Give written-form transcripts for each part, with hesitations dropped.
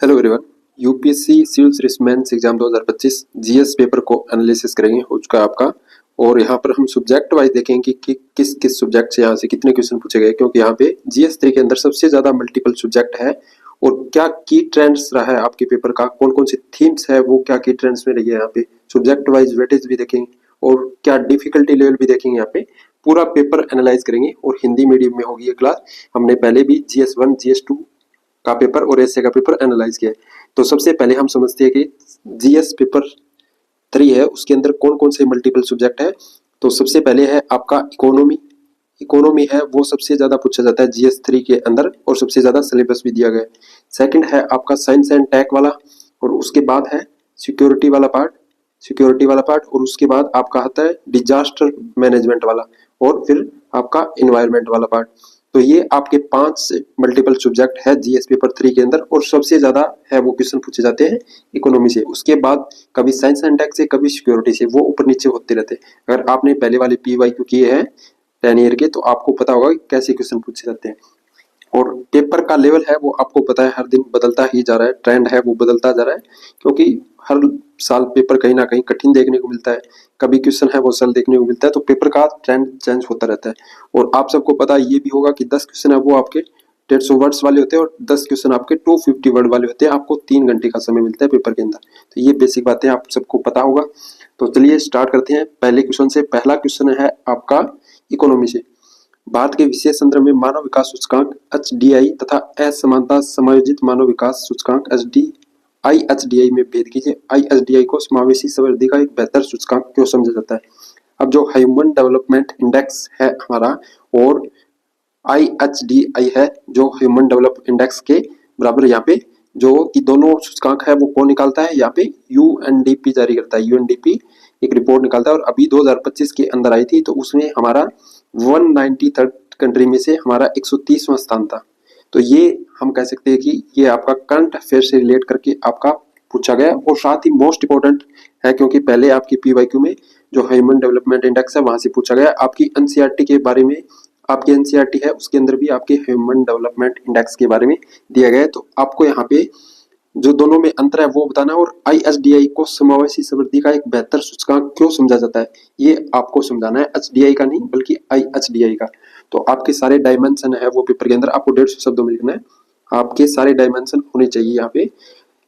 Hello everyone. UPSC civil service mains exam 2025 GS paper को analysis करेंगे हो चुका है आपका। और यहाँ पर हम सब्जेक्ट वाइज देखेंगे कि किस किस सब्जेक्ट से यहाँ से कितने क्वेश्चन पूछे गए, क्योंकि यहाँ पे जीएस 3 के अंदर सबसे ज्यादा मल्टीपल सब्जेक्ट है। और क्या की ट्रेंड्स रहा है आपके पेपर का, कौन कौन सी थीम्स है, वो क्या की ट्रेंड्स में रही है, यहाँ पे सब्जेक्ट वाइज वेटेज भी देखेंगे और क्या डिफिकल्टी लेवल भी देखेंगे। यहाँ पे पूरा पेपर एनालाइज करेंगे और हिंदी मीडियम में होगी ये क्लास। हमने पहले भी GS1 GS2 का पेपर और एसए का पेपर एनालाइज किया है। तो सबसे पहले हम समझते हैं कि जीएस पेपर 3 है, उसके अंदर कौन कौन से मल्टीपल सब्जेक्ट है। तो सबसे पहले है आपका इकोनॉमी। इकोनॉमी है वो सबसे ज्यादा पूछा जाता है जीएस 3 के अंदर और सबसे ज्यादा सिलेबस भी दिया गया है। सेकंड है आपका साइंस एंड टेक वाला, और उसके बाद है सिक्योरिटी वाला पार्ट, और उसके बाद आपका आता है डिजास्टर मैनेजमेंट वाला, और फिर आपका इन्वायरमेंट वाला पार्ट। तो ये आपके 5 मल्टीपल सब्जेक्ट है जीएस पेपर 3 के अंदर, और सबसे ज्यादा है वो क्वेश्चन पूछे जाते हैं इकोनॉमी से। उसके बाद कभी साइंस एंड टेक से, कभी सिक्योरिटी से, वो ऊपर नीचे होते रहते हैं। अगर आपने पहले वाले PYQ किए हैं 10 ईयर के, तो आपको पता होगा कि कैसे क्वेश्चन पूछे जाते हैं। और पेपर का लेवल है वो आपको पता है हर दिन बदलता ही जा रहा है, ट्रेंड है वो बदलता जा रहा है, क्योंकि हर साल पेपर कहीं ना कहीं कठिन देखने को मिलता है, कभी क्वेश्चन है वो सरल देखने को मिलता है। तो पेपर का ट्रेंड चेंज होता रहता है। और आप सबको पता ये भी होगा कि 10 क्वेश्चन है वो आपके 150 वर्ड्स वाले होते हैं और 10 क्वेश्चन आपके 250 वर्ड वाले होते हैं। आपको 3 घंटे का समय मिलता है पेपर के अंदर। तो ये बेसिक बातें आप सबको पता होगा। तो चलिए स्टार्ट करते हैं पहले क्वेश्चन से। पहला क्वेश्चन है आपका इकोनॉमी से। भारत के विशेष संदर्भ में मानव विकास सूचकांक HDI तथा असमानता समायोजित मानव विकास सूचकांक IHDI में भेद कीजिए। IHDI को समावेशी समृद्धि का एक बेहतर सूचकांक क्यों समझा जाता है। अब जो ह्यूमन डेवलपमेंट इंडेक्स है हमारा, और IHDI है जो ह्यूमन डेवलप इंडेक्स के बराबर, यहाँ पे जो कि दोनों सूचकांक है वो कौन निकालता है, यहाँ पे UNDP जारी करता है। UNDP एक रिपोर्ट निकालता है, और अभी 2025 के अंदर आई थी, तो उसमें हमारा 193rd कंट्री में से हमारा 130वां स्थान था। तो ये हम कह सकते हैं कि ये आपका करंट अफेयर से रिलेट करके आपका पूछा गया, और साथ ही मोस्ट इंपोर्टेंट है क्योंकि पहले आपकी PYQ में जो ह्यूमन डेवलपमेंट इंडेक्स है वहां से पूछा गया। आपकी NCERT के बारे में, आपकी NCERT है उसके अंदर भी आपके ह्यूमन डेवलपमेंट इंडेक्स के बारे में दिया गया है। तो आपको यहाँ पे जो दोनों में अंतर है वो बताना, और IHDI को समावेशी समृद्धि का एक बेहतर सूचकांक क्यों समझा जाता है ये आपको समझाना है। HDI का नहीं बल्कि IHDI का। तो आपके सारे डायमेंशन है वो पेपर के अंदर आपको 150 शब्दों में लिखना है। आपके सारे डायमेंशन होने चाहिए यहाँ पे।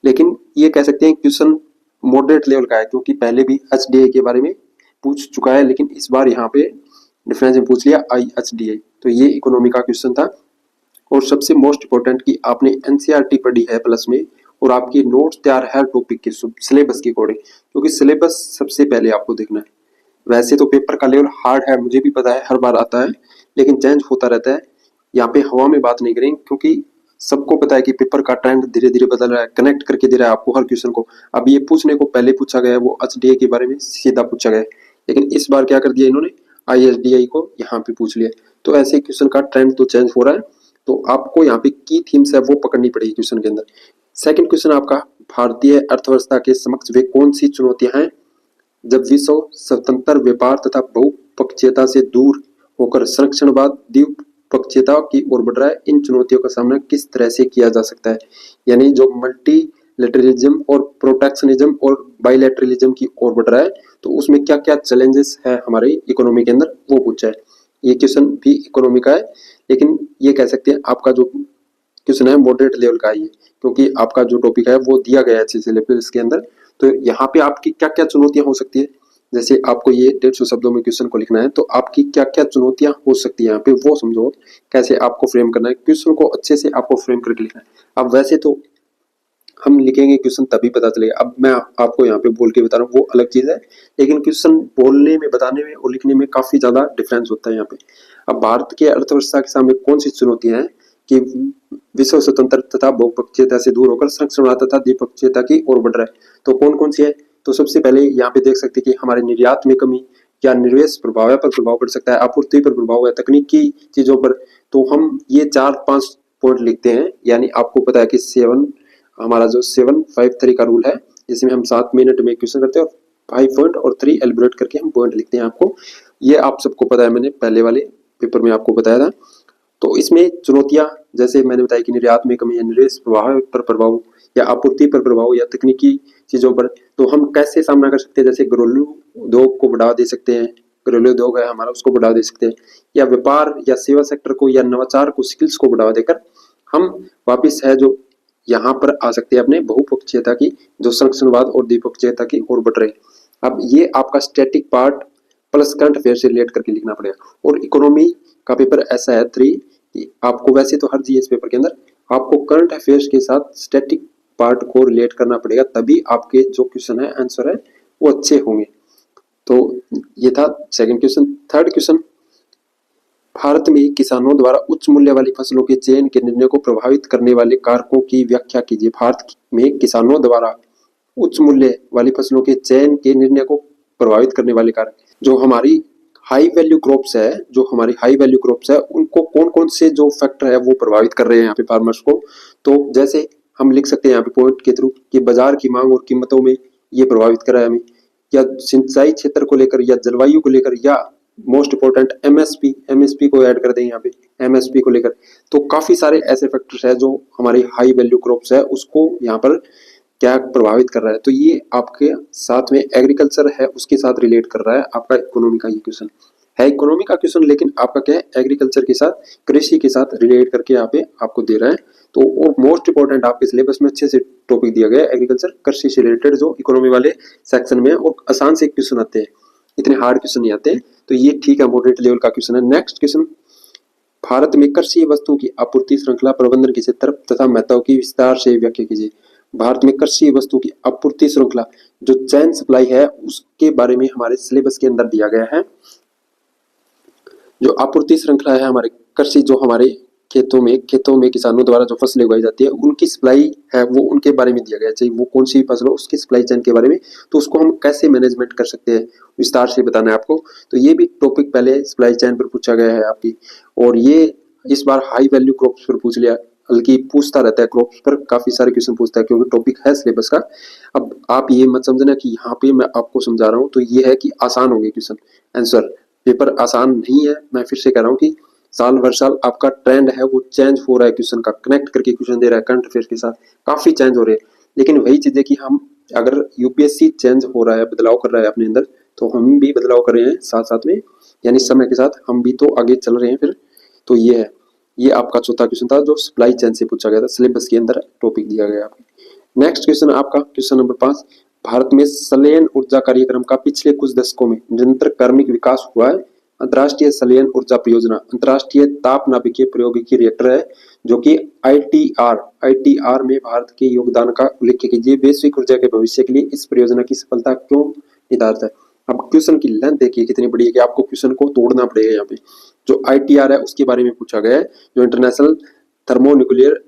लेकिन ये कह सकते हैं क्वेश्चन मॉडरेट लेवल का है, क्योंकि पहले भी HDI के बारे में पूछ चुका है, लेकिन इस बार यहाँ पे डिफरेंस में पूछ लिया IHDI। तो ये इकोनॉमी का क्वेश्चन था। और सबसे मोस्ट इंपोर्टेंट कि आपने NCERT पढ़ी है प्लस में, और आपकी नोट्स तैयार है टॉपिक के सिलेबस के अकॉर्डिंग, क्योंकि सिलेबस सबसे पहले आपको देखना है। वैसे तो पेपर का लेवल हार्ड है, मुझे भी पता है, हर बार आता है, लेकिन चेंज होता रहता है। यहाँ पे हवा में बात नहीं करेंगे, क्योंकि सबको पता है कि पेपर का ट्रेंड धीरे धीरे बदल रहा है, कनेक्ट करके दे रहा है आपको हर क्वेश्चन को। अब ये पूछने को पहले पूछा गया है वो HDI के बारे में सीधा पूछा गया है, लेकिन इस बार क्या कर दिया इन्होंने, IHDI को यहाँ पे पूछ लिया। तो ऐसे क्वेश्चन का ट्रेंड तो चेंज हो रहा है। तो आपको यहाँ पे की थीम्स है वो पकड़नी पड़ेगी क्वेश्चन के अंदर। सेकंड क्वेश्चन आपका, भारतीय अर्थव्यवस्था के समक्ष वे कौन सी चुनौतियां हैं जब विश्व स्वतंत्र व्यापार तथा बहुपक्षीयता से दूर होकर संरक्षणवाद द्विपक्षीयता की ओर बढ़ रहा है। इन चुनौतियों का सामना किस तरह से किया जा सकता है। यानी जो मल्टीलेटरलिज्म और प्रोटेक्शनिज्म और बाइलेटरलिज्म की ओर बढ़ रहा है, तो उसमें क्या क्या चैलेंजेस है हमारे इकोनॉमी के अंदर, वो पूछा है। ये क्वेश्चन भी इकोनॉमी का है, लेकिन ये कह सकते हैं आपका जो क्वेश्चन है मॉडरेट लेवल का है ये, क्योंकि आपका जो टॉपिक है वो दिया गया है अच्छे सिलेबस के अंदर। तो यहाँ पे आपकी क्या क्या चुनौतियां हो सकती है, जैसे आपको ये 150 शब्दों में क्वेश्चन को लिखना है, तो आपकी क्या क्या चुनौतियां हो सकती है यहाँ पे वो समझो, कैसे आपको फ्रेम करना है क्वेश्चन को, अच्छे से आपको फ्रेम करके लिखना है। अब वैसे तो हम लिखेंगे क्वेश्चन तभी पता चलेगा, अब मैं आपको यहाँ पे बोल के बता रहा हूँ वो अलग चीज है, लेकिन क्वेश्चन बोलने में, बताने में और लिखने में काफी ज्यादा डिफरेंस होता है यहाँ पे। अब भारत के अर्थव्यवस्था के सामने कौन सी चुनौतियां हैं कि विश्व स्वतंत्र तथा बहुपक्षीयता से दूर होकर संरक्षणवाद तथा द्विपक्षीयता की ओर बढ़ रहा है। तो कौन कौन सी है, तो सबसे पहले यहाँ पे देख सकते हैं कि हमारे निर्यात में कमी, या निवेश प्रभाव पर प्रभाव पड़ सकता है, आपूर्ति पर प्रभाव है, तकनीकी चीजों पर। तो हम ये 4-5 पॉइंट लिखते हैं। यानी आपको पता है कि 7 हमारा जो 7-5-3 का रूल है, जिसमें हम 7 मिनट में क्वेश्चन करते हैं और 5 पॉइंट और 3 एलिब्रेट करके हम पॉइंट लिखते हैं। आपको ये आप सबको पता है, मैंने पहले वाले पेपर में आपको बताया था। तो इसमें चुनौतियां जैसे मैंने बताया कि निर्यात में कमी या निवेश प्रवाह पर प्रभाव या आपूर्ति पर प्रभाव या तकनीकी चीजों पर, तो हम कैसे सामना कर सकते हैं। जैसे घरेलू उद्योग को बढ़ावा दे सकते हैं, घरेलू उद्योग है हमारा, उसको बढ़ावा दे सकते हैं, या व्यापार या सेवा सेक्टर को या नवाचार को, स्किल्स को बढ़ावा देकर हम वापिस है जो यहाँ पर आ सकते हैं अपने बहुपक्षीयता की, जो संरक्षणवाद और द्विपक्षीयता की ओर बढ़ रहे हैं। अब ये आपका static part plus current affair से रिलेट करके लिखना पड़ेगा। और इकोनॉमी का पेपर ऐसा है 3 कि आपको वैसे तो हर जीएस पेपर के अंदर आपको करंट अफेयर्स के साथ स्टैटिक पार्ट को रिलेट करना पड़ेगा, तभी आपके जो क्वेश्चन है आंसर है वो अच्छे होंगे। तो ये था second question. Third question, Bharat में किसानों द्वारा उच्च मूल्य वाली फसलों के चयन के निर्णय को प्रभावित करने वाले कारकों की व्याख्या कीजिए। भारत में किसानों द्वारा उच्च मूल्य वाली फसलों के चयन के निर्णय को प्रभावित करने वाले कारक, जो हमारी हाई वैल्यू क्रॉप्स है, उनको कौन कौन से जो फैक्टर है वो प्रभावित कर रहे हैं यहाँ पे फार्मर्स को। तो जैसे हम लिख सकते हैं यहाँ पे पॉइंट के थ्रू कि बाजार की मांग और कीमतों में ये प्रभावित कर रहा है हमें, या सिंचाई क्षेत्र को लेकर, या जलवायु को लेकर, या मोस्ट इंपोर्टेंट एमएसपी को ऐड कर दें यहाँ पे, एमएसपी को लेकर। तो काफी सारे ऐसे फैक्टर्स है जो हमारी हाई वैल्यू क्रॉप्स है उसको यहाँ पर क्या प्रभावित कर रहा है। तो ये आपके साथ में एग्रीकल्चर है उसके साथ रिलेट कर रहा है, आपका इकोनॉमी का ये क्वेश्चन है, इकोनॉमी का क्वेश्चन, लेकिन आपका क्या है एग्रीकल्चर के साथ, कृषि के साथ रिलेट करके यहाँ पे आपको दे रहा है। तो और मोस्ट इंपोर्टेंट आपके सिलेबस में अच्छे से टॉपिक दिया गया है एग्रीकल्चर कृषि से रिलेटेड, जो इकोनॉमी वाले सेक्शन में, और आसान से क्वेश्चन आते हैं, इतने हार्ड क्वेश्चन नहीं आते हैं। तो ये ठीक है, मॉडरेट लेवल का क्वेश्चन है। नेक्स्ट क्वेश्चन, भारत में कृषि वस्तुओं की आपूर्ति श्रृंखला प्रबंधन के क्षेत्र तथा महत्व की विस्तार से व्याख्या कीजिए। भारत में कृषि वस्तु की आपूर्ति श्रृंखला जो चैन सप्लाई है उसके बारे में हमारे सिलेबस के अंदर दिया गया है। जो आपूर्ति श्रृंखला है हमारे कृषि, जो हमारे खेतों में किसानों द्वारा जो फसलें उगाई जाती है उनकी सप्लाई है वो उनके बारे में दिया गया है, चाहे वो कौन सी फसल हो उसकी सप्लाई चेन के बारे में। तो उसको हम कैसे मैनेजमेंट कर सकते हैं विस्तार से बताना है आपको। तो ये भी टॉपिक पहले सप्लाई चेन पर पूछा गया है आपकी, और ये इस बार हाई वैल्यू क्रॉप्स पर पूछ लिया, बल्कि पूछता रहता है क्रॉप्स पर, काफी सारे क्वेश्चन पूछता है क्योंकि टॉपिक है सिलेबस का। अब आप ये मत समझना कि यहाँ पे मैं आपको समझा रहा हूँ तो ये है कि आसान होंगे क्वेश्चन आंसर, पेपर आसान नहीं है। मैं फिर से कह रहा हूँ कि साल भर साल आपका ट्रेंड है वो चेंज हो रहा है, क्वेश्चन का कनेक्ट करके क्वेश्चन दे रहा है करंट अफेयर के साथ, काफी चेंज हो रहे हैं। लेकिन वही चीज है कि हम अगर यूपीएससी चेंज हो रहा है, बदलाव कर रहा है अपने अंदर, तो हम भी बदलाव कर रहे हैं साथ साथ में, यानी समय के साथ हम भी तो आगे चल रहे हैं फिर। तो ये है, ये आपका चौथा क्वेश्चन था जो सप्लाई चेन से पूछा गया था, सिलेबस के अंदर टॉपिक दिया गया आपको। नेक्स्ट क्वेश्चन आपका क्वेश्चन नंबर 5, भारत में संलयन ऊर्जा कार्यक्रम का पिछले कुछ दशकों में निरंतर क्रमिक विकास हुआ है। अंतर्राष्ट्रीय संलयन ऊर्जा परियोजना अंतर्राष्ट्रीय ताप नाभिकीय प्रौद्योगिकी रिएक्टर है, जो कि आईटीआर में भारत के योगदान का उल्लेख कीजिए। वैश्विक ऊर्जा के भविष्य के लिए इस परियोजना की सफलता क्यों निर्धारित है। अब क्वेश्चन की लेंथ देखिए कितनी बड़ी है कि आपको क्वेश्चन को तोड़ना पड़ेगा। यहाँ पे जो आईटीआर है उसके बारे में पूछा गया है, जो इंटरनेशनल थर्मोन्यूक्लियर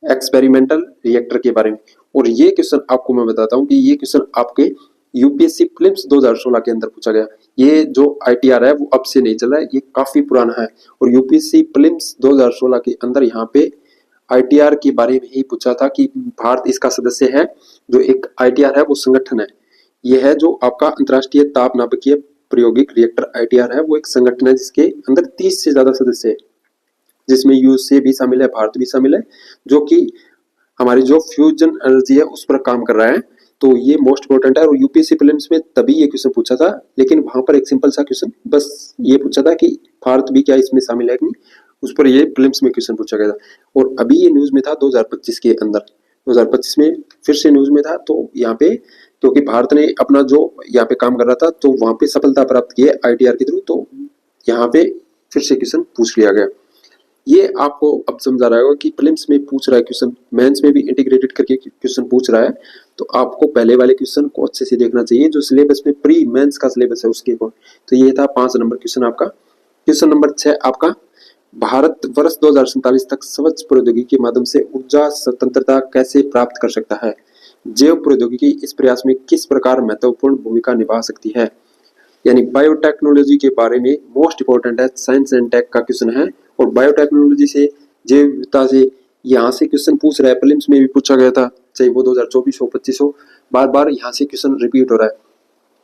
एक्सपेरिमेंटल रिएक्टर के बारे में। और ये क्वेश्चन आपको मैं बताता हूँ कि ये क्वेश्चन आपके यूपीएससी प्रीलिम्स 2016 के अंदर पूछा गया। ये जो आईटीआर है वो अब से नहीं चल रहा है, ये काफी पुराना है। और यूपीएससी प्रीलिम्स 2016 के अंदर यहाँ पे आईटीआर के बारे में ही पूछा था कि भारत इसका सदस्य है। जो एक आईटीआर है वो संगठन है, ये है जो आपका अंतर्राष्ट्रीय ताप नाभिकीय प्रायोगिक रिएक्टर आईटीआर है, वो एक संगठन है जिसके अंदर 30 से ज्यादा सदस्य है, जिसमें यूएसए भी शामिल है, भारत भी शामिल है, जो कि हमारी जो फ्यूजन एनर्जी है उस पर काम कर रहा है। तो ये मोस्ट इंपोर्टेंट है। और यूपीएससी प्रीलिम्स में तभी ये क्वेश्चन पूछा था, लेकिन वहां पर एक सिंपल सा क्वेश्चन बस ये पूछा था कि भारत भी क्या इसमें शामिल है कि नहीं, उस पर ये प्रीलिम्स में क्वेश्चन पूछा गया था। और अभी ये न्यूज में था 2025 के अंदर, 2025 में फिर से न्यूज में था। तो यहाँ पे क्योंकि भारत ने अपना जो यहाँ पे काम कर रहा था तो वहां पे सफलता प्राप्त की है आईटीआर के थ्रू, तो यहाँ पे फिर से क्वेश्चन पूछ लिया गया। ये आपको अब समझा रहा होगा कि प्रीलिम्स में पूछ रहा है क्वेश्चन, मेंस में भी इंटीग्रेटेड करके क्वेश्चन पूछ रहा है। तो आपको पहले वाले क्वेश्चन को अच्छे से देखना चाहिए जो सिलेबस में प्री मेंस का सिलेबस है उसके को। तो ये था 5 नंबर क्वेश्चन आपका। क्वेश्चन नंबर 6 आपका, भारत वर्ष 2047 तक स्वच्छ प्रौद्योगिकी के माध्यम से ऊर्जा स्वतंत्रता कैसे प्राप्त कर सकता है। जैव प्रौद्योगिकी इस प्रयास में किस प्रकार महत्वपूर्ण भूमिका निभा सकती है। यानी बायोटेक्नोलॉजी के बारे में मोस्ट इंपोर्टेंट है, साइंस एंड टेक का क्वेश्चन है। और बायोटेक्नोलॉजी से, जैव विविधता से यहाँ से क्वेश्चन पूछ रहा है, प्रीलिम्स में भी पूछा गया था, चाहे वो 2024 हो 25 हो, बार बार यहाँ से क्वेश्चन रिपीट हो रहा है।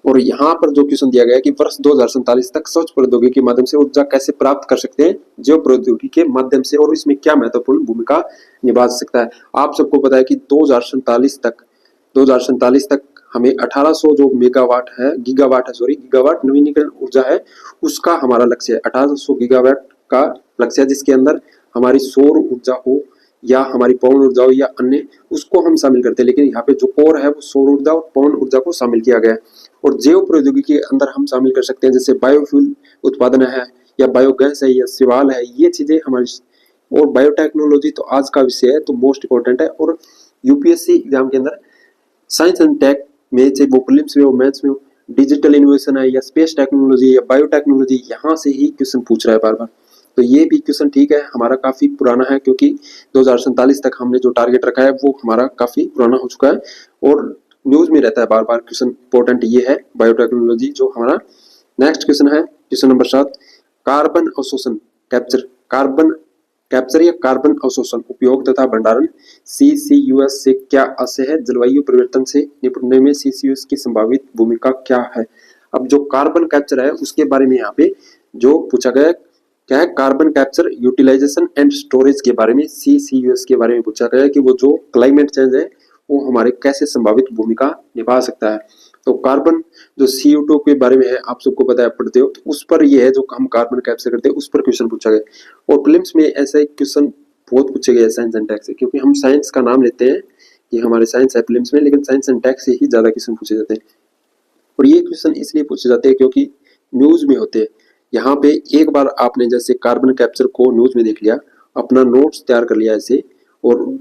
और यहाँ पर जो क्वेश्चन दिया गया है कि वर्ष 2047 तक स्वच्छ प्रौद्योगिकी के माध्यम से ऊर्जा कैसे प्राप्त कर सकते हैं जैव प्रौद्योगिकी के माध्यम से, और इसमें क्या महत्वपूर्ण भूमिका निभा सकता है। आप सबको पता है कि 2047 तक हमें 1800 जो मेगावाट है, गीगावाट नवीनीकरण ऊर्जा है, उसका हमारा लक्ष्य है। 1800 गीगावाट का लक्ष्य है, जिसके अंदर हमारी सौर ऊर्जा हो या हमारी पवन ऊर्जा हो या अन्य, उसको हम शामिल करते हैं। लेकिन यहाँ पे जो कोर है वो सौर ऊर्जा और पवन ऊर्जा को शामिल किया गया है। और जैव प्रौद्योगिकी के अंदर हम शामिल कर सकते हैं जैसे बायोफ्यूल उत्पादन है या बायोगैस है या शिवाल है, ये चीजें हमारी। और बायोटेक्नोलॉजी तो आज का विषय है, तो मोस्ट इंपॉर्टेंट है। और यूपीएससी एग्जाम के अंदर साइंस एंड टेक में, चाहे वो प्रीलिम्स में हो, मैथ्स में हो, डिजिटल इनोवेशन है या स्पेस टेक्नोलॉजी या बायोटेक्नोलॉजी, यहाँ से ही क्वेश्चन पूछ रहा है बार बार। तो ये भी क्वेश्चन ठीक है, हमारा काफी पुराना है, क्योंकि 2047 तक हमने जो टारगेट रखा है वो हमारा काफी पुराना हो चुका है और न्यूज में रहता है बार बार क्वेश्चन। इंपॉर्टेंट ये है बायोटेक्नोलॉजी जो हमारा। नेक्स्ट क्वेश्चन है क्वेश्चन नंबर 7, कार्बन अवशोषण कैप्चर या कार्बन अवशोषण उपयोग तथा भंडारण CCUS से क्या आशय है? जलवायु परिवर्तन से निपटने में CCUS की संभावित भूमिका क्या है? अब जो कार्बन कैप्चर है उसके बारे में यहाँ पे जो पूछा गया क्या है, carbon capture utilisation and storage के बारे में, CCUS के बारे में पूछा गया है कि वो जो क्लाइमेट चेंज है वो हमारे कैसे संभावित भूमिका निभा सकता है। तो कार्बन जो CO2 के बारे में है, आप सबको पता है, पढ़ते हो, तो उस पर ये है जो हम कार्बन कैप्चर करते हैं, उस पर क्वेश्चन पूछा गया। और प्रीलिम्स में ऐसा क्वेश्चन बहुत पूछे गए साइंस एंड टेक से, क्योंकि हम साइंस का नाम लेते हैं कि हमारे साइंस है प्रीलिम्स में, लेकिन साइंस एंड टेक से ही ज्यादा क्वेश्चन पूछे जाते हैं। और ये क्वेश्चन इसलिए पूछे जाते हैं क्योंकि न्यूज में होते हैं। यहाँ पे एक बार आपने जैसे कार्बन कैप्चर को न्यूज में देख लिया, अपना नोट्स तैयार कर लिया ऐसे, और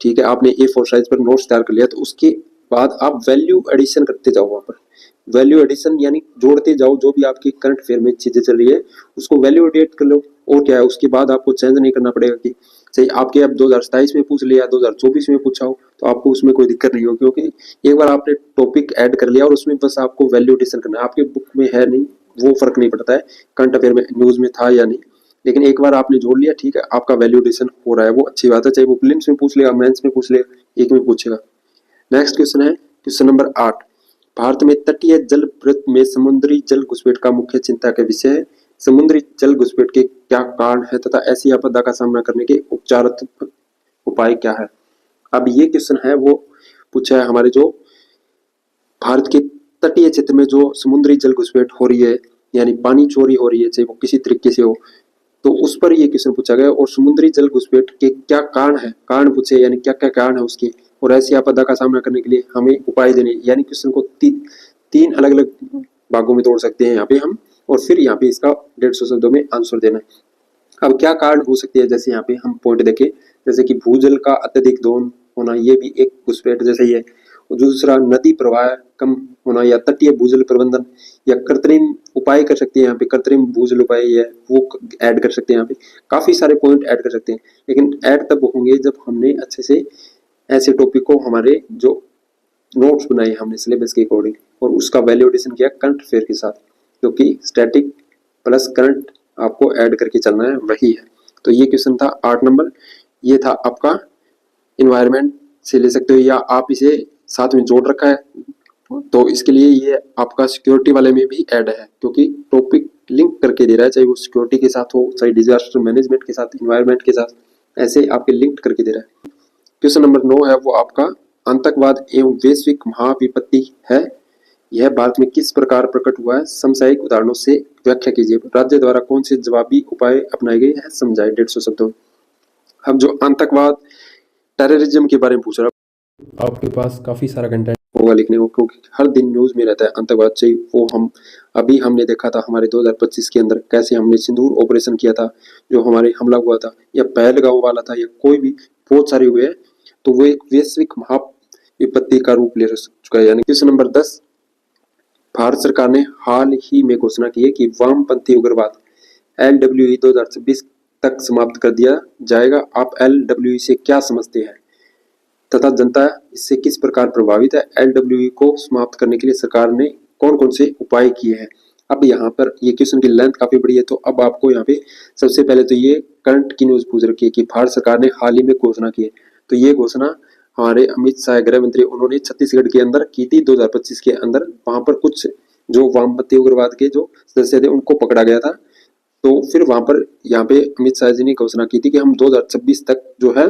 ठीक है आपने A4 साइज पर नोट्स तैयार कर लिया, तो उसके बाद आप वैल्यू एडिशन करते जाओ। वहां पर वैल्यू एडिशन यानी जोड़ते जाओ, जो भी आपकी करंट अफेयर में चीजें चल रही है उसको वैल्यू एडिट कर लो। और क्या है, उसके बाद आपको चेंज नहीं करना पड़ेगा कि सही आपके अब 2027 में पूछ लिया, 2024 में पूछा हो, तो आपको उसमें कोई दिक्कत नहीं हो, क्योंकि एक बार आपने टॉपिक ऐड कर लिया और उसमें बस आपको वैल्यू एडिशन करना है। आपके बुक में है नहीं, वो फर्क नहीं पड़ता है करंट अफेयर में न्यूज में था या नहीं, लेकिन एक बार आपने जोड़ लिया, ठीक है, आपका वैल्यूडेशन हो रहा है, वो अच्छी बात है। चाहे वो प्रीलिम्स में पूछ लेगा, मेंस में पूछ लेगा, एक में पूछेगा। नेक्स्ट क्वेश्चन है क्वेश्चन नंबर 8, भारत में तटीय जल वृत्त में समुद्री जल घुसपैठ का मुख्य चिंता का विषय है। समुद्री जल घुसपैठ के क्या कारण है तथा ऐसी आपदा का सामना करने के उपचारात्मक उपाय क्या है? अब ये क्वेश्चन है वो पूछा है हमारे जो भारत के तटीय क्षेत्र में जो समुद्री जल घुसपैठ हो रही है, यानी पानी चोरी हो रही है, चाहे वो किसी तरीके से हो, तो उस पर ये क्वेश्चन पूछा गया। और समुद्री जल घुसपैठ के क्या कारण है, कारण पूछे, यानी क्या क्या कारण है उसके, और ऐसी आपदा का सामना करने के लिए हमें उपाय देने, यानी क्वेश्चन को तीन अलग अलग भागों में तोड़ सकते हैं यहाँ पे हम, और फिर यहाँ पे इसका 150 शब्दों में आंसर देना है। अब क्या कारण हो सकती है, जैसे यहाँ पे हम पॉइंट देखें, जैसे कि भूजल का अत्यधिक दोहन होना, ये भी एक घुसपैठ जैसा ही है। और दूसरा नदी प्रवाह कम होना या तटीय भूजल प्रबंधन या कृत्रिम उपाय कर सकते हैं, यहाँ पे कृत्रिम भूजल उपाय है वो ऐड कर सकते हैं। यहाँ पे काफी सारे पॉइंट ऐड कर सकते हैं, लेकिन ऐड तब होंगे जब हमने अच्छे से ऐसे टॉपिक को, हमारे जो नोट्स बनाए हमने सिलेबस के अकॉर्डिंग, और उसका वैल्यूएशन किया करंट अफेयर के साथ, क्योंकि स्टैटिक प्लस करंट आपको ऐड करके चलना है, वही है। तो ये क्वेश्चन था 8 नंबर, ये था आपका इन्वायरमेंट से ले सकते हो, या आप इसे साथ में जोड़ रखा है, तो इसके लिए ये आपका सिक्योरिटी वाले में भी ऐड है, क्योंकि टॉपिक लिंक करके दे रहा है, चाहे वो सिक्योरिटी के साथ हो, चाहे डिजास्टर मैनेजमेंट के साथ, इन्वायरमेंट के साथ, ऐसे आपके लिंक करके दे रहा है। क्वेश्चन नंबर 9 है वो आपका आतंकवाद एवं वैश्विक महाविपत्ति है, यह भारत में किस प्रकार प्रकट हुआ है? समसामयिक उदाहरणों से व्याख्या कीजिए। राज्य द्वारा कौन से जवाबी उपाय अपनाए गए हैं, समझाए 150 शब्दों। अब जो आतंकवाद टेररिज्म के बारे में पूछ रहा है, आपके पास काफी सारा कंटेंट होगा लिखने को, क्योंकि हर दिन न्यूज में रहता है आतंकवाद से। वो अभी हमने देखा था हमारे 2025 के अंदर कैसे हमने सिंदूर ऑपरेशन किया था, जो हमारे हमला हुआ था, या पहलगांव वाला था, या कोई भी बहुत सारे हुए हैं, तो वो एक वैश्विक महाविपत्ति का रूप ले चुका है। यानी क्वेश्चन नंबर 10, भारत सरकार ने हाल ही में घोषणा की है कि वामपंथी उग्रवाद LWE 2026 तक समाप्त कर दिया जाएगा। आप LWE से क्या समझते हैं तथा जनता इससे किस प्रकार प्रभावित है? LWE को समाप्त करने के लिए सरकार ने कौन कौन से उपाय किए हैं? अब यहाँ पर ये क्वेश्चन की लेंथ काफी बड़ी है, तो अब आपको यहाँ पे सबसे पहले तो ये करंट की न्यूज पूछ रखी है कि भारत सरकार ने हाल ही में घोषणा की है। तो ये घोषणा हमारे अमित शाह गृह मंत्री, उन्होंने छत्तीसगढ़ के अंदर की थी 2025 के अंदर। वहां पर कुछ जो वामपंथी उग्रवाद के जो सदस्य थे उनको पकड़ा गया था। तो फिर वहां पर यहाँ पे अमित शाह जी ने घोषणा की थी कि हम 2026 तक जो है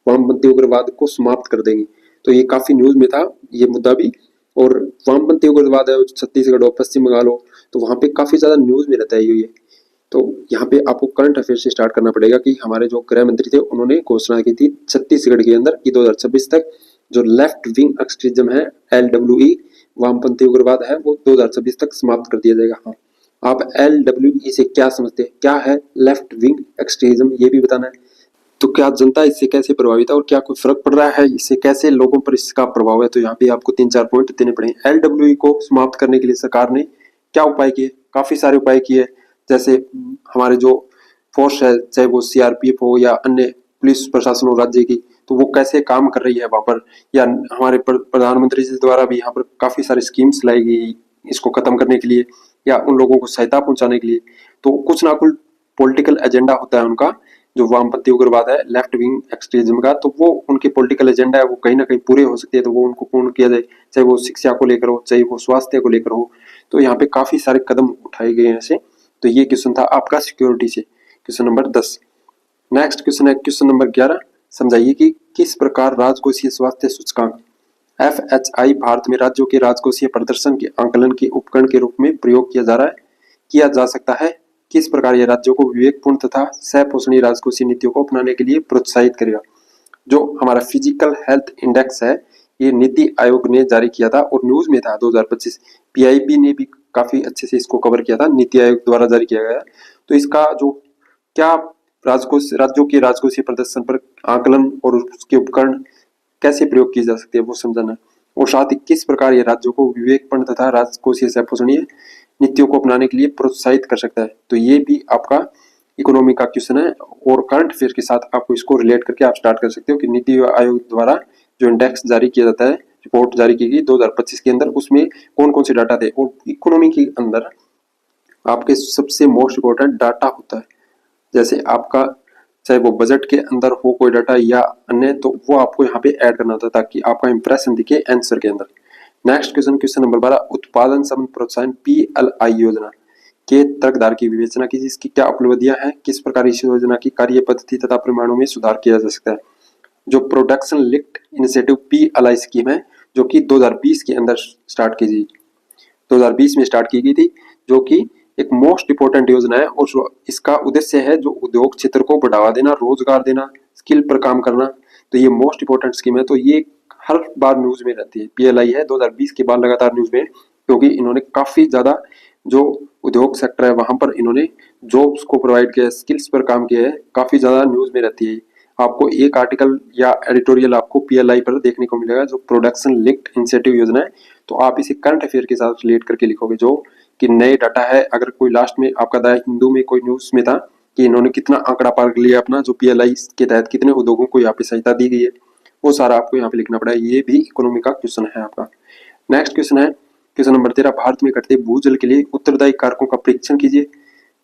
वामपंथी उग्रवाद को समाप्त कर देंगे। तो ये काफी न्यूज में था ये मुद्दा भी। और वामपंथी उग्रवाद है छत्तीसगढ़ हो, पश्चिम बंगाल हो, तो वहां पे काफी ज्यादा न्यूज में रहता है ये। तो यहाँ पे आपको करंट अफेयर से स्टार्ट करना पड़ेगा कि हमारे जो गृह मंत्री थे उन्होंने घोषणा की थी छत्तीसगढ़ के अंदर कि 2026 तक जो लेफ्ट विंग एक्सट्रीमिज्म है, LWE वामपंथी उग्रवाद है, वो 2026 तक समाप्त कर दिया जाएगा। हाँ, आप LWE से क्या समझते हैं, क्या है लेफ्ट विंग एक्सट्रीमिज्म, ये भी बताना है। तो क्या जनता इससे कैसे प्रभावित है और क्या कोई फर्क पड़ रहा है, इससे कैसे लोगों पर इसका प्रभाव है, तो यहाँ पे आपको 3-4 पॉइंट देने पड़ेंगे। LWE को समाप्त करने के लिए सरकार ने क्या उपाय किए, काफी सारे उपाय किए। जैसे हमारे जो फोर्स है, चाहे वो CRPF हो या अन्य पुलिस प्रशासन हो राज्य की, तो वो कैसे काम कर रही है वहां पर, या हमारे प्रधानमंत्री जी द्वारा भी यहाँ पर काफी सारी स्कीम्स लाई गई इसको खत्म करने के लिए या उन लोगों को सहायता पहुंचाने के लिए। तो कुछ ना कुछ पॉलिटिकल एजेंडा होता है उनका, जो वामपंथी उग्रवाद है लेफ्ट विंग एक्सट्रीमिज्म का, तो वो उनके पॉलिटिकल एजेंडा है, वो कहीं ना कहीं पूरे हो सकते हैं, तो वो उनको पूर्ण किया जाए, चाहे वो शिक्षा को लेकर हो, चाहे वो स्वास्थ्य को लेकर हो। तो यहाँ पे काफी सारे कदम उठाए गए हैं ऐसे। तो ये क्वेश्चन था आपका सिक्योरिटी से, क्वेश्चन नंबर 10। नेक्स्ट क्वेश्चन है क्वेश्चन नंबर 11। समझाइए कि किस प्रकार राजकोषीय स्वास्थ्य सूचकांक FHI भारत में राज्यों के राजकोषीय प्रदर्शन के आंकलन के उपकरण के रूप में प्रयोग किया जा सकता है। किस प्रकार यह राज्यों को विवेकपूर्ण तथा सह-पोषणीय राजकोषीय नीतियों को अपनाने के लिए प्रोत्साहित करेगा। जो हमारा फिजिकल हेल्थ इंडेक्स है, ये नीति आयोग ने जारी किया था और न्यूज में था 2025। PIB ने भी काफी अच्छे से इसको कवर किया था, नीति आयोग द्वारा जारी किया गया। तो इसका जो क्या राज्यों के राजकोषीय प्रदर्शन पर आकलन और उसके उपकरण कैसे प्रयोग किए जा सकते हैं वो समझाना है। और साथ ही किस प्रकार ये राज्यों को विवेकपूर्ण तथा राजकोषीय सह-पोषणीय नीतियों को अपनाने के लिए प्रोत्साहित कर सकता है। तो ये भी आपका इकोनॉमी का क्वेश्चन है और करंट अफेयर के साथ आपको इसको रिलेट करके आप स्टार्ट कर सकते हो कि नीति आयोग द्वारा जो इंडेक्स जारी किया जाता है, रिपोर्ट जारी की गई 2025 के अंदर, उसमें कौन कौन से डाटा थे। और इकोनॉमी के अंदर आपके सबसे मोस्ट इंपॉर्टेंट डाटा होता है, जैसे आपका चाहे वो बजट के अंदर हो कोई डाटा या अन्य, तो वो आपको यहाँ पे ऐड करना होता है ताकि आपका इंप्रेशन दिखे आंसर के अंदर। Next question, question number 12। उत्पादन संबंध प्रोत्साहन PLI योजना के तर्कधार की विवेचना कीजिए। इसकी क्या उपलब्धियां हैं, किस प्रकार इस योजना की कार्य पद्धति तथा परिमाणों में सुधार किया जा सकता है। जो production linked initiative PLI scheme है, जो कि 2020 के अंदर स्टार्ट की गई, 2020 में स्टार्ट की गई थी, जो कि एक मोस्ट इंपोर्टेंट योजना है। और इसका उद्देश्य है जो उद्योग क्षेत्र को बढ़ावा देना, रोजगार देना, स्किल पर काम करना। तो ये मोस्ट इंपोर्टेंट स्कीम है। तो ये हर बार न्यूज में रहती है। PLI है 2020 के बाद लगातार न्यूज में, क्योंकि इन्होंने काफी ज्यादा जो उद्योग सेक्टर है वहां पर इन्होंने जॉब्स को प्रोवाइड किया है, स्किल्स पर काम किया है, काफी ज्यादा न्यूज में रहती है। आपको एक आर्टिकल या एडिटोरियल आपको PLI पर देखने को मिलेगा, जो प्रोडक्शन लिंक्ड इंसेंटिव योजना है। तो आप इसे करंट अफेयर के साथ रिलेट करके लिखोगे, जो कि नए डाटा है। अगर कोई लास्ट में आपका द हिंदू में कोई न्यूज में था कि इन्होंने कितना आंकड़ा पार कर लिया अपना, जो PLI के तहत कितने उद्योगों को यहाँ पे सहायता दी गई है, वो सारा आपको यहाँ पे लिखना पड़ा है। ये भी इकोनॉमी का क्वेश्चन है आपका। नेक्स्ट क्वेश्चन है क्वेश्चन नंबर 13। भारत में घटते भूजल के लिए उत्तरदायी कारकों का परीक्षण कीजिए।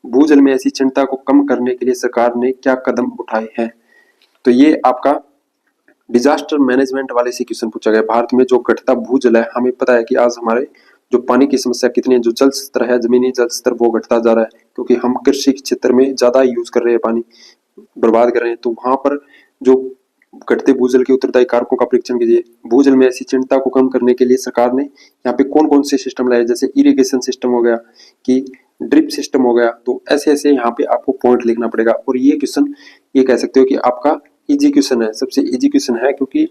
भूजल में ऐसी चिंता को कम करने के लिए सरकार ने क्या कदम उठाए हैं। तो ये आपका डिजास्टर मैनेजमेंट वाले से क्वेश्चन पूछा गया। भारत में जो घटता भूजल है, हमें पता है कि आज हमारे जो पानी की समस्या कितनी है, जो जल स्तर है, जमीनी जल स्तर, वो घटता जा रहा है, क्योंकि हम कृषि क्षेत्र में ज्यादा यूज कर रहे हैं, पानी बर्बाद कर रहे हैं। तो वहां पर जो घटते भूजल के उत्तरदायी कारकों का परीक्षण कीजिए। भूजल में ऐसी चिंता को कम करने के लिए सरकार ने यहाँ पे कौन कौन से सिस्टम लाए, जैसे इरिगेशन सिस्टम हो गया कि ड्रिप सिस्टम हो गया। तो ऐसे ऐसे यहाँ पे आपको पॉइंट लिखना पड़ेगा। और ये क्वेश्चन ये कह सकते हो कि आपका इजी क्वेश्चन है, सबसे इजी क्वेश्चन है, क्योंकि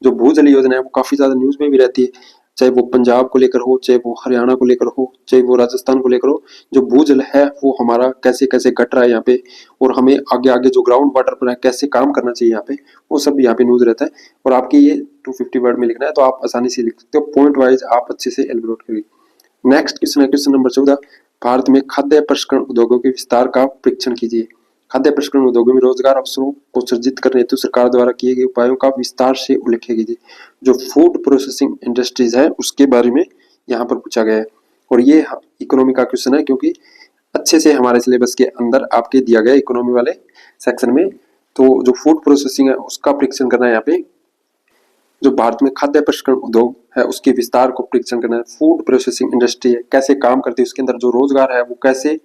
जो भूजल योजना है वो काफी ज्यादा न्यूज में भी रहती है, चाहे वो पंजाब को लेकर हो, चाहे वो हरियाणा को लेकर हो, चाहे वो राजस्थान को लेकर हो। जो भूजल है वो हमारा कैसे कैसे घट रहा है यहाँ पे, और हमें आगे आगे जो ग्राउंड वाटर पर है कैसे काम करना चाहिए यहाँ पे, वो सब यहाँ पे न्यूज रहता है। और आपकी ये 250 वर्ड में लिखना है, तो आप आसानी से लिख सकते हो, पॉइंट वाइज आप अच्छे से एलिब्रेट करिए। नेक्स्ट क्वेश्चन है क्वेश्चन नंबर 14। भारत में खाद्य प्रसंस्करण उद्योगों के विस्तार का परीक्षण कीजिए। खाद्य प्रसंस्करण उद्योगों में रोजगार अवसरों को सृजित करने हेतु सरकार द्वारा किए गए उपायों का विस्तार से उल्लेख कीजिए। जो फूड प्रोसेसिंग इंडस्ट्रीज है उसके बारे में यहाँ पर पूछा गया है। और ये इकोनॉमी का क्वेश्चन है, क्योंकि अच्छे से हमारे सिलेबस के अंदर आपके दिया गया इकोनॉमी वाले सेक्शन में। तो जो फूड प्रोसेसिंग है उसका परीक्षण करना है यहाँ पे। भारत में खाद्य प्रसंस्करण उद्योग है उसके विस्तार को परीक्षण करना है। फूड प्रोसेसिंग इंडस्ट्री है कैसे काम करती है, उसके अंदर जो रोजगार है वो कैसे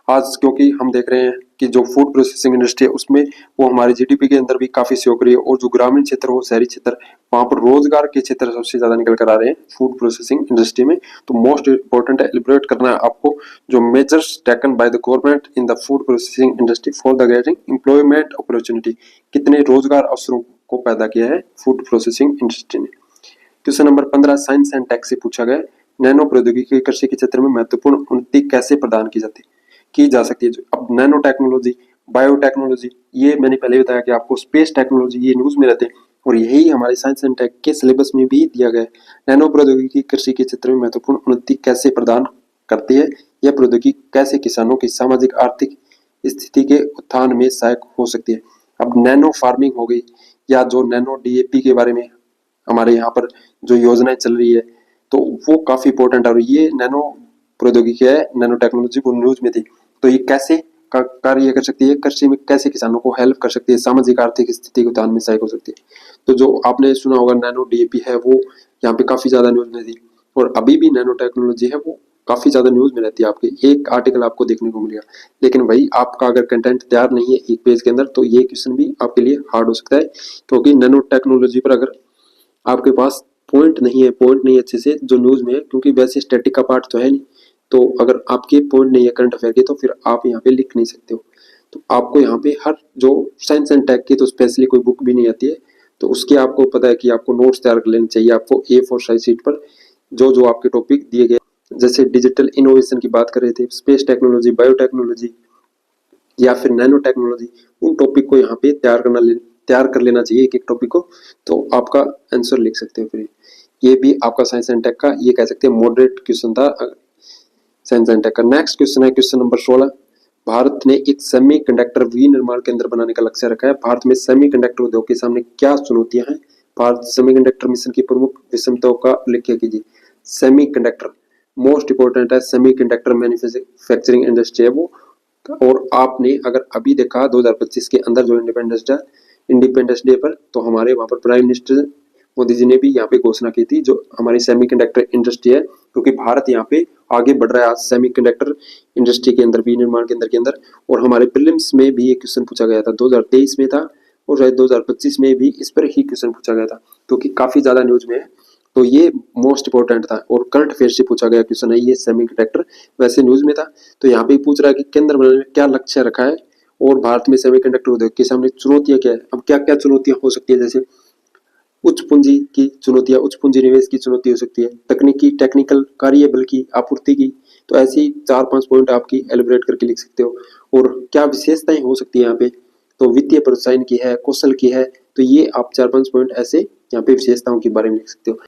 आज, क्योंकि हम देख रहे हैं कि जो फूड प्रोसेसिंग इंडस्ट्री है उसमें वो हमारी जीडीपी के अंदर भी काफी सहयोग रही है, और जो ग्रामीण क्षेत्र हो, शहरी क्षेत्र, वहां पर रोजगार के क्षेत्र सबसे ज्यादा निकल कर आ रहे हैं फूड प्रोसेसिंग इंडस्ट्री में। तो मोस्ट इंपॉर्टेंट है एलिब्रेट करना है आपको जो measures taken by the government in the food processing industry for the getting employment opportunity, कितने रोजगार अवसरों को पैदा किया है फूड प्रोसेसिंग इंडस्ट्री ने। Question number 15 science and tech से पूछा गया, नैनो प्रौद्योगिकी कृषि के क्षेत्र में महत्वपूर्ण उन्नति कैसे प्रदान की जा सकती है। अब नैनो टेक्नोलॉजी, बायोटेक्नोलॉजी, ये मैंने पहले बताया कि आपको स्पेस टेक्नोलॉजी, ये न्यूज में रहते हैं और यही हमारे साइंस एंड टेक के सिलेबस में भी दिया गया है। नैनो प्रौद्योगिकी कृषि के क्षेत्र में महत्वपूर्ण उन्नति कैसे प्रदान करती है, यह प्रौद्योगिकी कैसे किसानों की सामाजिक आर्थिक स्थिति के उत्थान में सहायक हो सकती है। अब नैनो फार्मिंग हो गई या जो नैनो डीएपी के बारे में हमारे यहाँ पर जो योजनाएं चल रही है तो वो काफी इंपॉर्टेंट है, और ये नैनो प्रौद्योगिकी है, नैनो टेक्नोलॉजी वो न्यूज में थी। तो ये कैसे कार्य कर सकती है, कृषि में कैसे किसानों को हेल्प कर सकती है, सामाजिक आर्थिक स्थिति के उत्थान में सहायक हो सकती है। तो जो आपने सुना होगा नैनो डीएपी है वो यहाँ पे काफी ज्यादा न्यूज में थी, और अभी भी नैनो टेक्नोलॉजी है वो काफी ज्यादा न्यूज में रहती है, आपके एक आर्टिकल आपको देखने को मिलेगा। लेकिन वही आपका अगर कंटेंट तैयार नहीं है एक पेज के अंदर तो ये क्वेश्चन भी आपके लिए हार्ड हो सकता है, क्योंकि नैनो टेक्नोलॉजी पर अगर आपके पास पॉइंट नहीं है अच्छे से जो न्यूज में है, क्योंकि वैसे स्टैटिक का पार्ट तो है नहीं, तो अगर आपके पॉइंट नहीं है करंट अफेयर के तो फिर आप यहाँ पे लिख नहीं सकते हो। तो आपको यहाँ पे हर जो साइंस एंड टेक की तो स्पेशली कोई बुक भी नहीं आती है, तो उसके आपको पता है कि आपको नोट्स तैयार कर लेने चाहिए आपको A4 साइज शीट पर जो जो आपके टॉपिक दिए गए, जैसे डिजिटल इनोवेशन की बात कर रहे थे, स्पेस टेक्नोलॉजी, बायोटेक्नोलॉजी या फिर नैनो टेक्नोलॉजी, उन टॉपिक को यहाँ पे तैयार कर लेना चाहिए एक एक टॉपिक को, तो आपका आंसर लिख सकते हो। फिर ये भी आपका साइंस एंड टेक का ये कह सकते हैं मॉडरेट क्वेश्चन था साइंस एंड टेक का। नेक्स्ट क्वेश्चन है क्वेश्चन नंबर 16, भारत ने एक सेमीकंडक्टर विनिर्माण केंद्र बनाने का लक्ष्य रखा है। भारत में सेमीकंडक्टर उद्योग के सामने क्या चुनौतियां हैं, भारत सेमीकंडक्टर मिशन की प्रमुख विषमताओं का उल्लेख कीजिए। सेमीकंडक्टर मोस्ट इंपोर्टेंट है, सेमीकंडक्टर मैन्युफैक्चरिंग इंडस्ट्री है वो, और आपने अगर अभी देखा 2025 के अंदर जो इंडिपेंडेंस डे पर तो हमारे वहां पर प्राइम मिनिस्टर मोदी जी ने भी यहाँ पे घोषणा की थी जो हमारी सेमीकंडक्टर इंडस्ट्री है, क्योंकि भारत यहाँ पे आगे बढ़ रहा है आज सेमीकंडक्टर इंडस्ट्री के अंदर, विनिर्माण के अंदर। और हमारे प्रीलिम्स में भी एक क्वेश्चन पूछा गया था 2023 में था, और शायद 2025 में भी इस पर ही क्वेश्चन पूछा गया था, क्योंकि काफी ज्यादा न्यूज में है, तो ये मोस्ट इंपोर्टेंट था और करंट अफेयर से पूछा गया क्वेश्चन है ये सेमीकंडक्टर, वैसे न्यूज में था। तो यहाँ पे पूछ रहा है कि केंद्र बनाने में क्या लक्ष्य रखा है और भारत में सेमीकंडक्टर उद्योग के सामने चुनौतियां क्या है। अब क्या क्या चुनौतियां हो सकती है, जैसे उच्च पूंजी की चुनौतियां, उच्च पूंजी निवेश की चुनौती हो सकती है, टेक्निकल कार्यबल की आपूर्ति की, तो ऐसी 4-5 पॉइंट आपकी एलिब्रेट करके लिख सकते हो। और क्या विशेषताएं हो सकती है यहाँ पे, तो वित्तीय प्रोत्साहन की है, कौशल की है, तो ये आप 4-5 पॉइंट ऐसे यहाँ पे विशेषताओं के बारे में लिख सकते हो।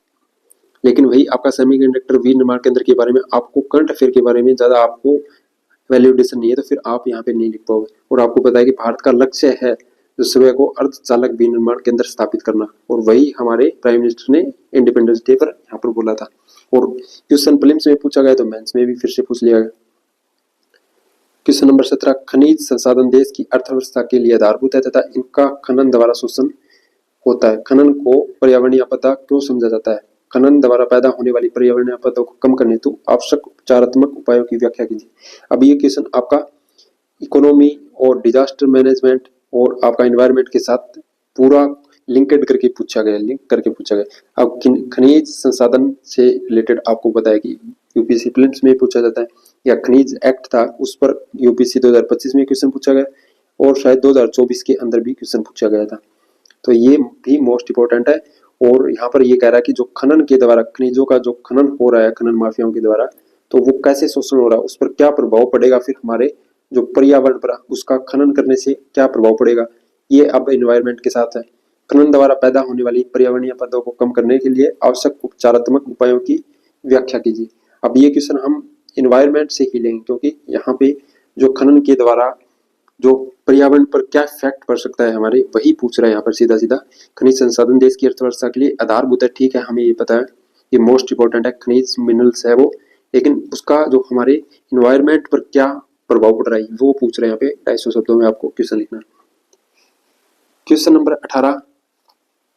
लेकिन वही आपका सेमीकंडक्टर विनिर्माण केंद्र के बारे में आपको करंट अफेयर के बारे में ज्यादा आपको वैल्यूडेशन नहीं है, तो फिर आप यहाँ पे नहीं लिख पाओगे। और आपको पता है कि भारत का लक्ष्य है जो स्वयं को अर्धचालक विनिर्माण केंद्र स्थापित करना, और वही हमारे प्राइम मिनिस्टर ने इंडिपेंडेंस डे पर यहाँ पर बोला था। और क्वेश्चन प्रीलिम्स में पूछा गया तो मेंस में भी फिर से पूछ लिया गया। क्वेश्चन नंबर 17, खनिज संसाधन देश की अर्थव्यवस्था के लिए आधारभूत है तथा इनका खनन द्वारा शोषण होता है। खनन को पर्यावरणीय आपदा क्यों समझा जाता है, खनन द्वारा पैदा होने वाली पर्यावरणीय आपदाओं को कम करने हेतु आवश्यक उपचारात्मक उपायों की व्याख्या कीजिए। अब ये क्वेश्चन आपका इकोनॉमी और डिजास्टर मैनेजमेंट और आपका एनवायरनमेंट के साथ पूरा लिंक करके पूछा गया। अब खनिज संसाधन से रिलेटेड आपको पता है कि यूपीएससी प्रीलिम्स में पूछा जाता है, या खनिज एक्ट था उस पर यूपीएससी 2025 में क्वेश्चन पूछा गया, और शायद 2024 के अंदर भी क्वेश्चन पूछा गया था, तो ये भी मोस्ट इंपोर्टेंट है। और यहाँ पर ये कह रहा है कि जो खनन के द्वारा खनिजों का जो खनन हो रहा है खनन माफियाओं के द्वारा, तो वो कैसे शोषण हो रहा है, उस पर क्या प्रभाव पड़ेगा, फिर हमारे जो पर्यावरण पर उसका खनन करने से क्या प्रभाव पड़ेगा, ये अब एनवायरनमेंट के साथ है। खनन द्वारा पैदा होने वाली पर्यावरणीय आपदाओं को कम करने के लिए आवश्यक उपचारात्मक उपायों की व्याख्या कीजिए। अब ये क्वेश्चन हम एनवायरनमेंट से ही लेंगे, क्योंकि यहाँ पे जो खनन के द्वारा जो पर्यावरण पर क्या इफेक्ट पड़ सकता है हमारे, वही पूछ रहा है यहाँ पर सीधा सीधा। खनिज संसाधन देश की अर्थव्यवस्था के लिए आधारभूत है, ठीक है, हमें ये पता है, ये मोस्ट इंपोर्टेंट है, खनिज मिनरल्स है वो, लेकिन उसका जो हमारे इन्वायरमेंट पर क्या प्रभाव पड़ रहा है वो पूछ रहे हैं यहाँ पे 250 शब्दों में आपको क्वेश्चन लिखना है। क्वेश्चन नंबर 18,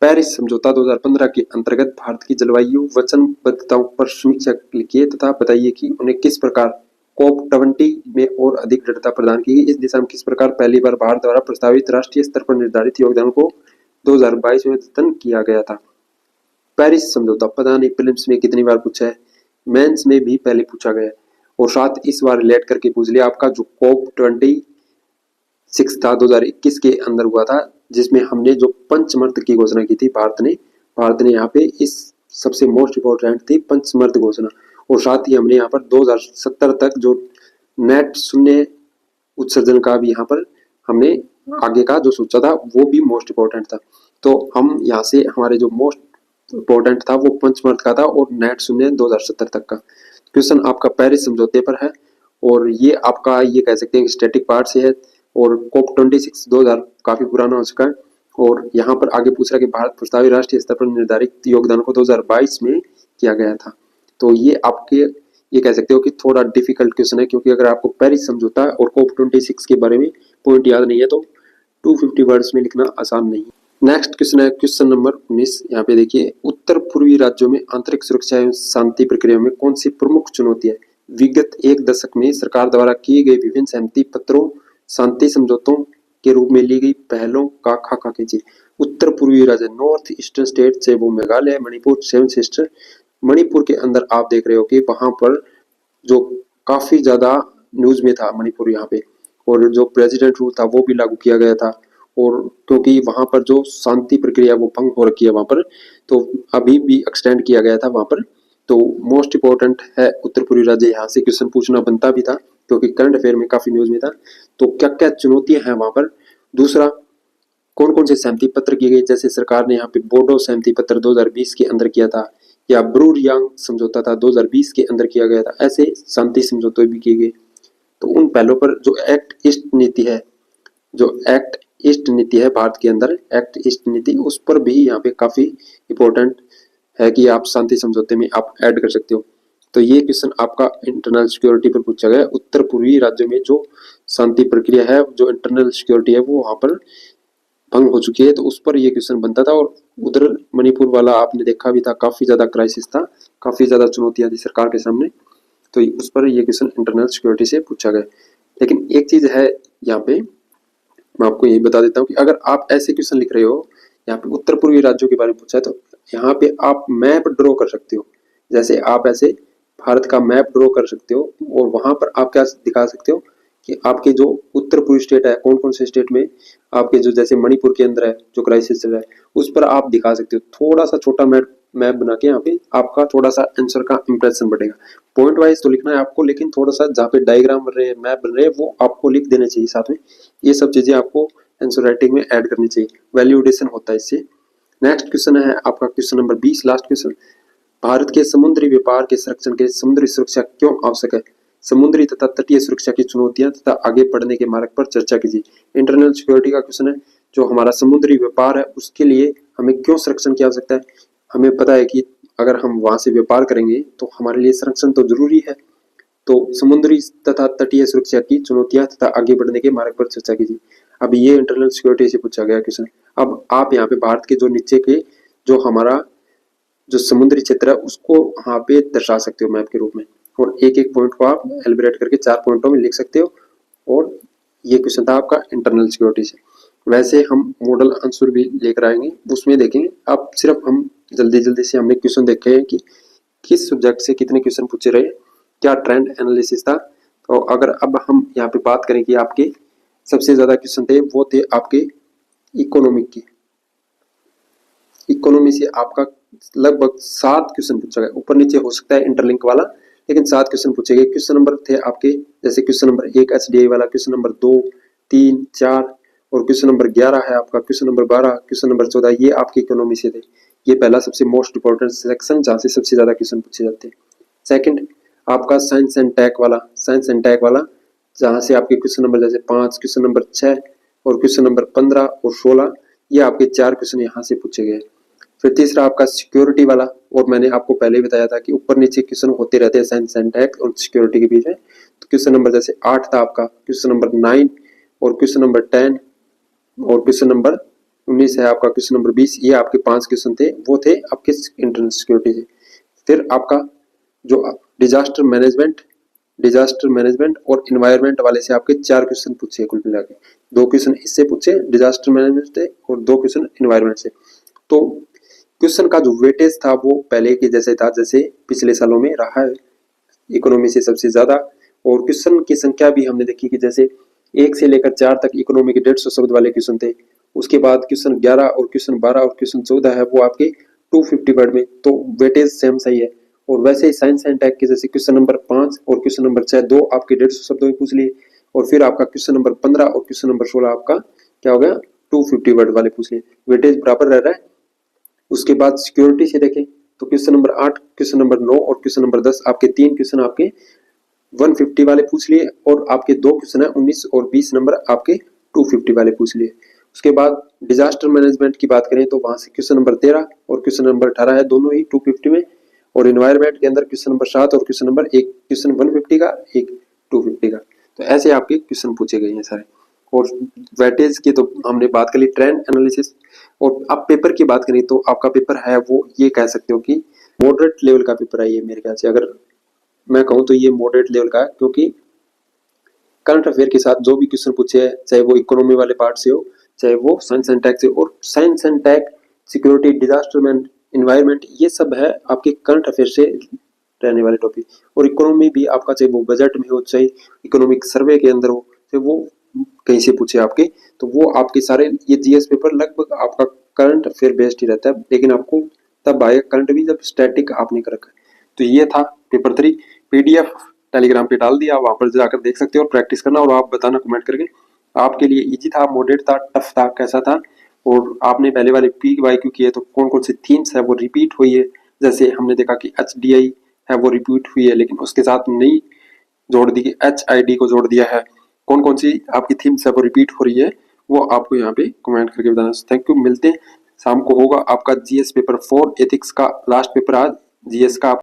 पेरिस समझौता 2015 के अंतर्गत भारत की जलवायु वचनबद्धताओं पर समीक्षा लिखिए तथा बताइए कि उन्हें किस प्रकार COP20 में और अधिक दृढ़ता प्रदान की गई। इस दिशा में किस प्रकार पहली बार भारत द्वारा प्रस्तावित राष्ट्रीय स्तर पर निर्धारित योगदान को 2022 में अद्यतन किया गया था। पेरिस समझौता पता नहीं प्रीलिम्स में कितनी बार पूछा है, मेंस में भी पहले पूछा गया और साथ इस बार रिलेट करके पूछ लिया आपका जो COP26 था 2021 के अंदर हुआ था, जिसमें हमने जो पंचमर्त की घोषणा की थी भारत ने यहाँ पे इस सबसे मोस्ट इम्पोर्टेंट थी पंचमर्त घोषणा और साथ ही हमने यहाँ पर 2070 तक जो नेट शून्य उत्सर्जन का भी यहाँ पर हमने आगे का जो सोचा था वो भी मोस्ट इम्पोर्टेंट था। तो हम यहाँ से हमारे जो मोस्ट इम्पोर्टेंट था वो पंचमर्त का था और नेट शून्य 2070 तक का क्वेश्चन आपका पेरिस समझौते पर है और ये आपका ये कह सकते हैं स्टैटिक पार्ट से है और COP26 2000 काफी पुराना हो चुका है और यहाँ पर आगे पूछ रहा है कि भारत प्रस्तावित राष्ट्रीय स्तर पर निर्धारित योगदान को 2022 में किया गया था। तो ये आपके ये कह सकते हो कि थोड़ा डिफिकल्ट क्वेश्चन है क्योंकि अगर आपको पेरिस समझौता और COP26 के बारे में पॉइंट याद नहीं है तो 250 वर्ड्स में लिखना आसान नहीं। नेक्स्ट क्वेश्चन है क्वेश्चन नंबर 19। यहाँ पे देखिए उत्तर पूर्वी राज्यों में आंतरिक सुरक्षा एवं शांति प्रक्रिया में कौन सी प्रमुख चुनौतियां विगत एक दशक में सरकार द्वारा किए गए विभिन्न सहमति पत्रों शांति समझौतों के रूप में ली गई पहलों का खाका कीजिए। उत्तर पूर्वी राज्य नॉर्थ ईस्टर्न स्टेट से वो मेघालय मणिपुर सेवन सिस्टर मणिपुर के अंदर आप देख रहे हो कि वहां पर जो काफी ज्यादा न्यूज में था मणिपुर यहाँ पे और जो प्रेसिडेंट रूल था वो भी लागू किया गया था और क्योंकि वहां पर जो शांति प्रक्रिया वो भंग हो रखी है वहां पर तो अभी भी एक्सटेंड किया गया था वहां पर। तो मोस्ट इंपोर्टेंट है उत्तर पूर्वी राज्य, यहाँ से क्वेश्चन पूछना बनता भी था क्योंकि करंट अफेयर में काफी न्यूज में था। तो क्या क्या चुनौतियां हैं वहां पर, दूसरा कौन कौन से सहमति पत्र किए गए, जैसे सरकार ने यहाँ पे बोडो सहमति पत्र 2020 के अंदर किया था या ब्रू रियांग समझौता था 2020 के अंदर किया गया था, ऐसे शांति समझौते भी किए गए। तो उन पहलों पर जो एक्ट ईस्ट नीति है, जो एक्ट ईस्ट नीति है भारत के अंदर एक्ट ईस्ट नीति, उस पर भी यहाँ पे काफी इंपॉर्टेंट है कि आप शांति समझौते में आप ऐड कर सकते हो। तो ये क्वेश्चन आपका इंटरनल सिक्योरिटी पर पूछा गया। उत्तर पूर्वी राज्यों में जो शांति प्रक्रिया है, जो इंटरनल सिक्योरिटी है वो वहां पर भंग हो चुकी है, तो उस पर ये क्वेश्चन बनता था। और उधर मणिपुर वाला आपने देखा भी था, काफी ज्यादा क्राइसिस था, काफी ज्यादा चुनौतियां थी सरकार के सामने, तो उस पर ये क्वेश्चन इंटरनल सिक्योरिटी से पूछा गया। लेकिन एक चीज है यहाँ पे मैं आपको यही बता देता हूँ कि अगर आप ऐसे क्वेश्चन लिख रहे हो, यहाँ पे उत्तर पूर्वी राज्यों के बारे में पूछा है, तो यहाँ पे आप मैप ड्रॉ कर सकते हो। जैसे आप ऐसे भारत का मैप ड्रॉ कर सकते हो और वहां पर आप क्या दिखा सकते हो कि आपके जो उत्तर पूर्वी स्टेट है, कौन कौन से स्टेट में आपके जो जैसे मणिपुर के अंदर है जो क्राइसिस चल रहा है, उस पर आप दिखा सकते हो। थोड़ा सा छोटा मैप बना के यहाँ पे आपका थोड़ा सा आंसर का इंप्रेशन बढ़ेगा। पॉइंट वाइज तो लिखना है आपको, लेकिन थोड़ा सा जहाँ पे डायग्राम बन रहे हैं, मैप बन रहे हैं, वो आपको लिख देने चाहिए साथ में। ये सब चीजें आपको आंसर राइटिंग में ऐड करनी चाहिए, वैल्यूडेशन होता है इससे। नेक्स्ट क्वेश्चन है आपका question number 20, last question. Bharat के समुद्री व्यापार के संरक्षण के समुद्री सुरक्षा क्यों आवश्यक है? समुद्री तथा तटीय सुरक्षा की चुनौतियां तथा आगे बढ़ने के मार्ग पर चर्चा कीजिए। इंटरनल सिक्योरिटी का क्वेश्चन है, जो हमारा समुद्री व्यापार है उसके लिए हमें क्यों संरक्षण की आवश्यकता है। हमें पता है कि अगर हम वहां से व्यापार करेंगे तो हमारे लिए संरक्षण तो जरूरी है। तो समुद्री तथा तटीय सुरक्षा की चुनौतियां तथा आगे बढ़ने के मार्ग पर चर्चा कीजिए। अब ये इंटरनल सिक्योरिटी से पूछा गया क्वेश्चन। अब आप यहाँ पे भारत के जो नीचे के जो हमारा जो समुद्री क्षेत्र है उसको वहां पे दर्शा सकते हो मैप के रूप में, और एक एक पॉइंट को आप एलिब्रेट करके 4 पॉइंटों में लिख सकते हो। और ये क्वेश्चन था आपका इंटरनल सिक्योरिटी से। वैसे हम मॉडल आंसर भी लेकर आएंगे, उसमें देखेंगे। अब सिर्फ हम जल्दी से हमने क्वेश्चन देखे हैं कि किस सब्जेक्ट से कितने क्वेश्चन पूछे रहे, क्या ट्रेंड एनालिसिस था। तो अगर अब हम यहाँ पे बात करें कि आपके सबसे ज्यादा क्वेश्चन थे वो थे आपके इकोनॉमिक की। इकोनॉमी से आपका लगभग 7 क्वेश्चन पूछा गया, ऊपर नीचे हो सकता है इंटरलिंक वाला, लेकिन 7 क्वेश्चन पूछे गए। क्वेश्चन नंबर थे आपके, जैसे क्वेश्चन नंबर 1 एसडीआई वाला, क्वेश्चन नंबर 2, 3, 4 और क्वेश्चन नंबर 11 है आपका, क्वेश्चन नंबर 12, क्वेश्चन नंबर 14, ये आपके इकोनॉमी से थे। ये पहला सबसे मोस्ट इंपोर्टेंट सेक्शन जहाँ से सबसे ज्यादा क्वेश्चन पूछे जाते हैं। सेकंड आपका साइंस एंड टेक वाला जहाँ से आपके क्वेश्चन नंबर जैसे 5, क्वेश्चन नंबर 6 और क्वेश्चन नंबर 15 और 16, ये आपके 4 क्वेश्चन यहाँ से पूछे गए। फिर तीसरा आपका सिक्योरिटी वाला, और मैंने आपको पहले ही बताया था कि ऊपर नीचे क्वेश्चन होते रहते हैं साइंस एंड टेक और सिक्योरिटी के बीच में। तो क्वेश्चन नंबर जैसे 8 था आपका, क्वेश्चन नंबर 9 और क्वेश्चन नंबर 10 और क्वेश्चन नंबर 19 है आपका क्वेश्चन नंबर 20। ये आपके 5 क्वेश्चन थे, वो थे आपके इंटरनल सिक्योरिटी से। फिर आपका जो डिजास्टर मैनेजमेंट और इन्वायरमेंट वाले से आपके 4 क्वेश्चन पूछे कुल मिला के। 2 क्वेश्चन इससे पूछे डिजास्टर मैनेजमेंट से और 2 क्वेश्चन इन्वायरमेंट से। तो क्वेश्चन का जो वेटेज था वो पहले के जैसे था जैसे पिछले सालों में रहा है, इकोनॉमी से सबसे ज्यादा। और क्वेश्चन की संख्या भी हमने देखी कि जैसे 1 से लेकर 4 तक इकोनॉमी के 150 शब्द वाले क्वेश्चन थे। उसके बाद क्वेश्चन 11 और क्वेश्चन 12 और क्वेश्चन 14 है वो आपके 250 वर्ड में, तो वेटेज सेम सही है। और वैसे ही साइंस एंड टेक के जैसे क्वेश्चन नंबर 5 और क्वेश्चन नंबर 6 दो आपके 150 शब्दों में पूछ लिए, और फिर आपका क्वेश्चन नंबर 15 और क्वेश्चन नंबर 16 आपका क्या हो गया 250 वर्ड वाले पूछ लिए, वेटेज बराबर रह रहा है। उसके बाद सिक्योरिटी से देखें तो क्वेश्चन नंबर 8, क्वेश्चन नंबर 9 और क्वेश्चन नंबर 10 आपके 3 क्वेश्चन आपके 150 वाले पूछ लिए, और आपके 2 क्वेश्चन है 19 और 20 नंबर आपके 250 वाले पूछ लिए। उसके बाद डिजास्टर मैनेजमेंट की बात करें तो वहां से क्वेश्चन नंबर 13 और क्वेश्चन नंबर 18 है, दोनों ही 250 में। और इन्वायरमेंट के अंदर क्वेश्चन नंबर 7 और क्वेश्चन नंबर 1, क्वेश्चन 150 का, एक 250 का। तो ऐसे आपके क्वेश्चन पूछे गए हैं सारे। और वेटेज की तो हमने बात कर ली, ट्रेंड एनालिसिस। और अब पेपर की बात करें तो आपका पेपर है वो ये कह सकते हो कि मॉडरेट लेवल का पेपर है ये मेरे ख्याल से। अगर मैं कहूँ तो ये मॉडरेट लेवल का है, क्योंकि करंट अफेयर के साथ जो भी क्वेश्चन पूछे हैं, चाहे वो इकोनॉमी वाले पार्ट से हो, चाहे वो साइंस एंड टेक से, और science and tech, security, disaster and environment, ये सब है आपके करंट अफेयर से रहने वाले टॉपिक। और इकोनॉमी भी आपका चाहे वो बजट में हो, चाहे इकोनॉमिक सर्वे के अंदर हो, चाहे वो कहीं से पूछे आपके, तो वो आपके सारे ये जीएस पेपर लगभग आपका करंट अफेयर बेस्ड ही रहता है। लेकिन आपको तब आएगा करंट भी जब स्टैटिक आपने कर रखा है। तो ये था पेपर 3। पीडीएफ टेलीग्राम पे डाल दिया, वहां पर जाकर देख सकते हो और प्रैक्टिस करना, और आप बताना कमेंट करके आपके लिए इजी था, मॉडरेट था, टफ था, कैसा था। और आपने पहले वाले PYQ किए तो कौन कौन सी थीम्स है वो रिपीट हुई है। जैसे हमने देखा कि HDI है वो रिपीट हुई है, लेकिन उसके साथ नई जोड़ दी कि HID को जोड़ दिया है। कौन कौन सी आपकी थीम्स है वो रिपीट हो रही है, वो आपको यहाँ पे कमेंट करके बताना। थैंक यू, मिलते हैं शाम को होगा आपका GS पेपर 4 एथिक्स का लास्ट पेपर आज GS का।